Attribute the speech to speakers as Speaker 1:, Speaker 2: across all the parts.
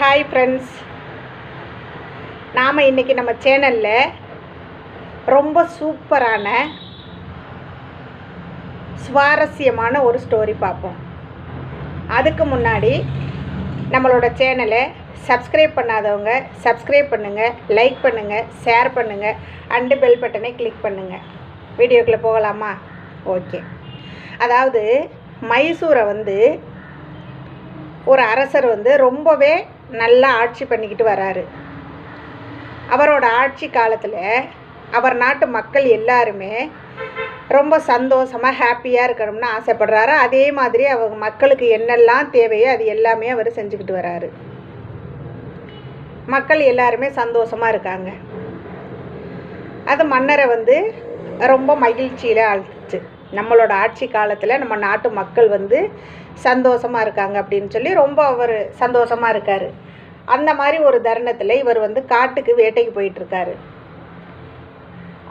Speaker 1: Hi friends, நாம் இன்றைக்கி நம்ம சேனலில் ரொம்ப சூப்பரான சுவாரஸ்யமான ஒரு ஸ்டோரி பார்ப்போம். அதுக்கு முன்னாடி நம்மளோட சேனலை சப்ஸ்கிரைப் பண்ணாதவங்க சப்ஸ்கிரைப் பண்ணுங்கள், லைக் பண்ணுங்கள், ஷேர் பண்ணுங்கள், அண்டு பெல் பட்டனை கிளிக் பண்ணுங்கள். வீடியோக்குள்ளே போகலாமா? ஓகே. அதாவது மைசூரை ஒரு அரசர் ரொம்பவே நல்லா ஆட்சி பண்ணிக்கிட்டு வராரு. அவரோட ஆட்சி காலத்தில் அவர் நாட்டு மக்கள் எல்லாருமே ரொம்ப சந்தோஷமாக ஹாப்பியாக இருக்கணும்னு ஆசைப்படுறாரு. அதே மாதிரி அவங்க மக்களுக்கு என்னெல்லாம் தேவையோ அது எல்லாமே அவர் செஞ்சுக்கிட்டு வராரு. மக்கள் எல்லாருமே சந்தோஷமாக இருக்காங்க. அது மன்னரை ரொம்ப மகிழ்ச்சியில் ஆழ்த்துச்சு. நம்மளோட ஆட்சி காலத்தில் நம்ம நாட்டு மக்கள் சந்தோஷமாக இருக்காங்க அப்படின்னு சொல்லி ரொம்ப அவர் சந்தோஷமாக இருக்கார். அந்த மாதிரி ஒரு தருணத்தில் இவர் காட்டுக்கு வேட்டைக்கு போயிட்டுருக்காரு.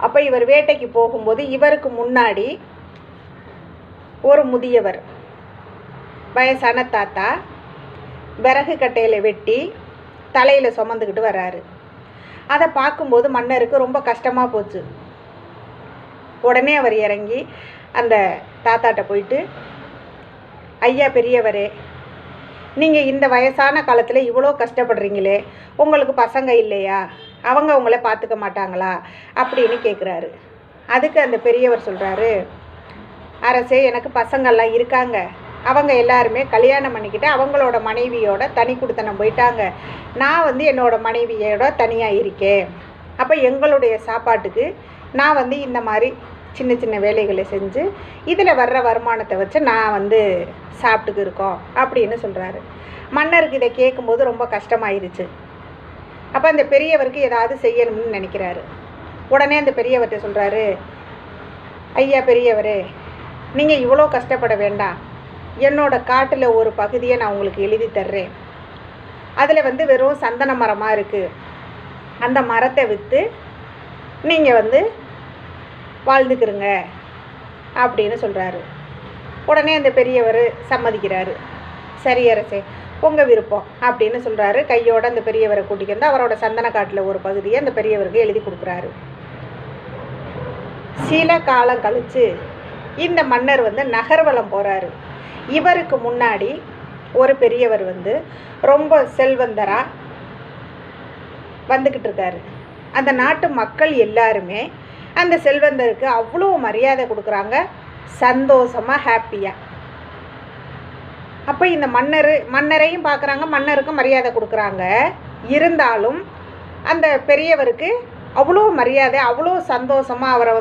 Speaker 1: அப்போ இவர் வேட்டைக்கு போகும்போது இவருக்கு முன்னாடி ஒரு முதியவர், வயசான தாத்தா, விறகு கட்டையில் வெட்டி தலையில் சுமந்துக்கிட்டு வர்றாரு. அதை பார்க்கும்போது மன்னருக்கு ரொம்ப கஷ்டமாக போச்சு. உடனே அவர் இறங்கி அந்த தாத்தாட்ட போயிட்டு, ஐயா பெரியவரே, நீங்கள் இந்த வயசான காலத்தில் இவ்வளோ கஷ்டப்படுறீங்களே, உங்களுக்கு பசங்க இல்லையா? அவங்க உங்களை பார்த்துக்க மாட்டாங்களா அப்படின்னு கேட்குறாரு. அதுக்கு அந்த பெரியவர் சொல்கிறாரு, அரசே, எனக்கு பசங்கள்லாம் இருக்காங்க. அவங்க எல்லாருமே கல்யாணம் பண்ணிக்கிட்டு அவங்களோட மனைவியோட தனி குடித்தனம் போயிட்டாங்க. நான் என்னோடய மனைவியோட தனியாக இருக்கேன். அப்போ எங்களுடைய சாப்பாட்டுக்கு நான் இந்த மாதிரி சின்ன சின்ன வேலைகளை செஞ்சு இதில் வர்ற வருமானத்தை வச்சு நான் சாப்பிட்டுக்கு இருக்கோம் அப்படின்னு சொல்கிறாரு. மன்னருக்கு இதை கேட்கும்போது ரொம்ப கஷ்டமாயிருச்சு. அப்போ அந்த பெரியவருக்கு ஏதாவது செய்யணும்னு நினைக்கிறாரு. உடனே அந்த பெரியவர்கிட்ட சொல்கிறாரு, ஐயா பெரியவரே, நீங்கள் இவ்வளோ கஷ்டப்பட வேண்டாம். என்னோடய காட்டில் ஒரு பகுதியை நான் உங்களுக்கு எழுதி தர்றேன். அதில் வெறும் சந்தன மரமாக இருக்குது. அந்த மரத்தை விற்று நீங்கள் வாழ்ந்துக்கிறங்க அப்படின்னு சொல்கிறாரு. உடனே அந்த பெரியவர் சம்மதிக்கிறாரு. சரி அரசே, உங்கள் விருப்பம் அப்படின்னு சொல்கிறாரு. கையோடு அந்த பெரியவரை கூட்டிக்கு அவரோட சந்தன காட்டில் ஒரு பகுதியை அந்த பெரியவருக்கு எழுதி கொடுக்குறாரு. சில காலம் கழித்து இந்த மன்னர் நகர்வலம் போகிறாரு. இவருக்கு முன்னாடி ஒரு பெரியவர் ரொம்ப செல்வந்தராக வந்துக்கிட்டு இருக்காரு. அந்த நாட்டு மக்கள் எல்லாருமே அந்த செல்வந்தருக்கு அவ்வளோ மரியாதை கொடுக்குறாங்க, சந்தோஷமாக ஹாப்பியாக. அப்போ இந்த மன்னரையும் பார்க்குறாங்க, மன்னருக்கும் மரியாதை கொடுக்குறாங்க. இருந்தாலும் அந்த பெரியவருக்கு அவ்வளோ மரியாதை, அவ்வளோ சந்தோஷமாக அவரை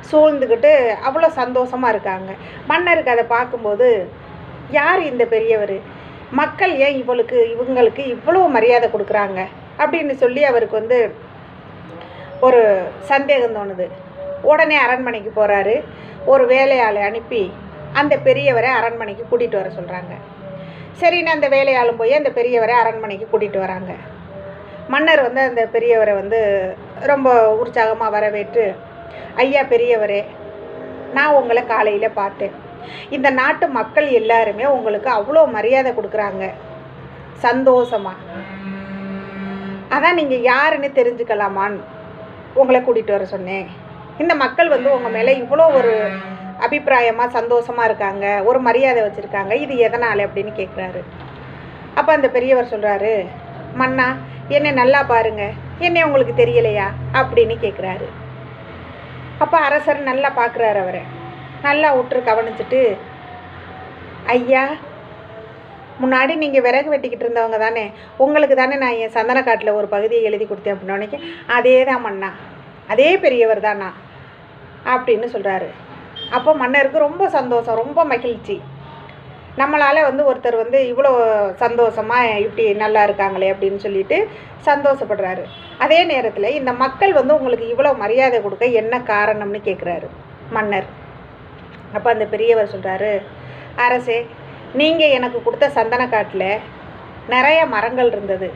Speaker 1: சூழ்ந்துக்கிட்டு அவ்வளோ சந்தோஷமாக இருக்காங்க. மன்னருக்கு அதை பார்க்கும்போது, யார் இந்த பெரியவர்? மக்கள் ஏன் இவங்களுக்கு இவ்வளோ மரியாதை கொடுக்குறாங்க அப்படின்னு சொல்லி அவருக்கு ஒரு சந்தேகம் தோணுது. உடனே அரண்மனைக்கு போகிறாரு. ஒரு வேலையாளை அனுப்பி அந்த பெரியவரை அரண்மனைக்கு கூட்டிகிட்டு வர சொல்கிறாங்க. சரின்னு அந்த வேலையாளும் போய் அந்த பெரியவரை அரண்மனைக்கு கூட்டிகிட்டு வராங்க. மன்னர் அந்த பெரியவரை ரொம்ப உற்சாகமாக வரவேற்று, ஐயா பெரியவரே, நான் உங்களை காலையில் பார்த்தேன். இந்த நாட்டு மக்கள் எல்லாருமே உங்களுக்கு அவ்வளோ மரியாதை கொடுக்குறாங்க, சந்தோஷமாக. அதான் நீங்கள் யாருன்னு தெரிஞ்சுக்கலாமான்னு உங்களை கூட்டிகிட்டு வர சொன்னேன். இந்த மக்கள் உங்கள் மேலே இவ்வளோ ஒரு அபிப்பிராயமாக சந்தோஷமாக இருக்காங்க, ஒரு மரியாதை வச்சுருக்காங்க, இது எதனால் அப்படின்னு கேட்குறாரு. அப்போ அந்த பெரியவர் சொல்கிறாரு, மன்னா, என்னை நல்லா பாருங்கள், என்னை உங்களுக்கு தெரியலையா அப்படின்னு கேட்குறாரு. அப்போ அரசர் நல்லா பார்க்குறாரு. அவரை நல்லா விட்டு கவனிச்சுட்டு, ஐயா, முன்னாடி நீங்கள் விறகு வெட்டிக்கிட்டு இருந்தவங்க தானே, உங்களுக்கு தானே நான் என் சந்தன காட்டில் ஒரு பகுதியை எழுதி கொடுத்தேன் அப்படின்னு நினைக்க, அதே தான் மன்னா, அதே பெரியவர் தானா அப்படின்னு சொல்கிறாரு. அப்போ மன்னருக்கு ரொம்ப சந்தோஷம், ரொம்ப மகிழ்ச்சி. நம்மளால் ஒருத்தர் இவ்வளோ சந்தோஷமாக இப்படி நல்லா இருக்காங்களே அப்படின்னு சொல்லிட்டு சந்தோஷப்படுறாரு. அதே நேரத்தில் இந்த மக்கள் உங்களுக்கு இவ்வளோ மரியாதை கொடுக்க என்ன காரணம்னு கேட்குறாரு மன்னர். அப்போ அந்த பெரியவர் சொல்கிறாரு, அரசே, நீங்கள் எனக்கு கொடுத்த சந்தன காட்டில் நிறைய மரங்கள் இருந்தது.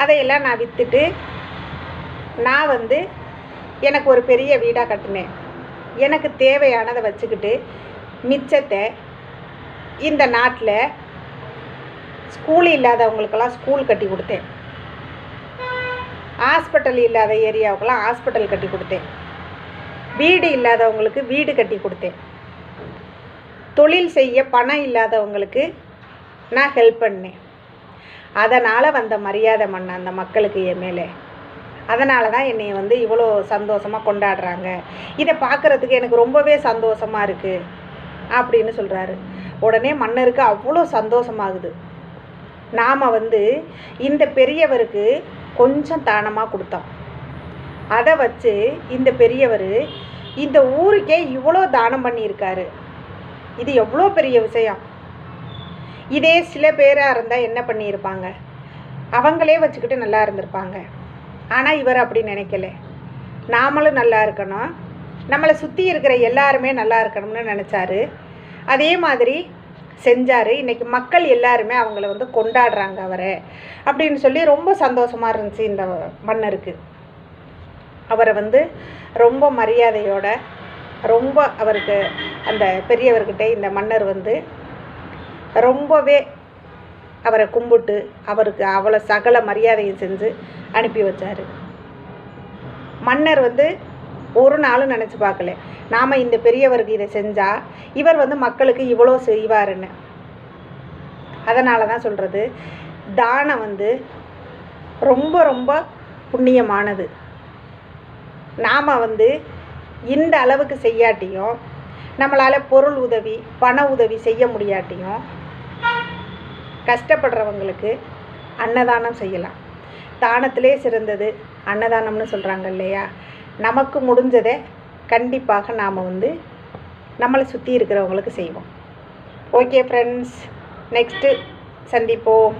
Speaker 1: அதையெல்லாம் நான் விற்றுட்டு நான் எனக்கு ஒரு பெரிய வீடாக கட்டினேன். எனக்கு தேவையானதை வச்சுக்கிட்டு மிச்சத்தை இந்த நாட்டில் ஸ்கூல் இல்லாதவங்களுக்கெல்லாம் ஸ்கூல் கட்டி கொடுத்தேன். ஹாஸ்பிட்டல் இல்லாத ஏரியாவுக்கெல்லாம் ஹாஸ்பிட்டல் கட்டி கொடுத்தேன். வீடு இல்லாதவங்களுக்கு வீடு கட்டி கொடுத்தேன். தொழில் செய்ய பணம் இல்லாதவங்களுக்கு நான் ஹெல்ப் பண்ணேன். அதனால் வந்த மரியாதை மண்ண அந்த மக்களுக்கு என் மேலே. அதனால தான் என்னை வந்து இவ்வளோ சந்தோஷமாக கொண்டாடுறாங்க. இதை பார்க்குறதுக்கு எனக்கு ரொம்பவே சந்தோஷமாக இருக்குது அப்படின்னு சொல்கிறாரு. உடனே மன்னருக்கு அவ்வளோ சந்தோஷமாகுது. நாம் வந்து இந்த பெரியவருக்கு கொஞ்சம் தானமாக கொடுத்தோம். அதை வச்சு இந்த பெரியவர் இந்த ஊருக்கே இவ்வளோ தானம் பண்ணியிருக்காரு. இது எவ்வளோ பெரிய விஷயம். இதே சில பேராக இருந்தால் என்ன பண்ணியிருப்பாங்க? அவங்களே வச்சுக்கிட்டு நல்லா இருந்திருப்பாங்க. ஆனால் இவர் அப்படி நினைக்கல. நாமளும் நல்லா இருக்கணும், நம்மளை சுற்றி இருக்கிற எல்லாருமே நல்லா இருக்கணும்னு நினச்சாரு. அதே மாதிரி செஞ்சார். இன்றைக்கி மக்கள் எல்லாருமே அவங்கள வந்து கொண்டாடுறாங்க அவரை அப்படின்னு சொல்லி ரொம்ப சந்தோஷமாக இருந்துச்சு இந்த மன்னருக்கு. அவரை வந்து ரொம்ப மரியாதையோட ரொம்ப அவருக்கு அந்த பெரியவர்கிட்ட இந்த மன்னர் வந்து ரொம்பவே அவரை கும்பிட்டு அவருக்கு அவ்வளோ சகல மரியாதையும் செஞ்சு அனுப்பி வச்சார். மன்னர் வந்து ஒரு நாளும் நினச்சி பார்க்கல நாம் இந்த பெரியவருக்கு இதை செஞ்சால் இவர் வந்து மக்களுக்கு இவ்வளோ செய்வாருன்னு. அதனால தான் சொல்கிறது, தானம் வந்து ரொம்ப ரொம்ப புண்ணியமானது. நாம் வந்து இந்த அளவுக்கு செய்யாட்டியும், நம்மளால் பொருள் உதவி பண உதவி செய்ய முடியாட்டியும் கஷ்டப்படுறவங்களுக்கு அன்னதானம் செய்யலாம். தானத்திலே சிறந்தது அன்னதானம்னு சொல்கிறாங்க இல்லையா? நமக்கு முடிஞ்சதை கண்டிப்பாக நாம் வந்து நம்மளை சுற்றி இருக்கிறவங்களுக்கு செய்வோம். ஓகே ஃப்ரெண்ட்ஸ், நெக்ஸ்ட்டு சந்திப்போம்.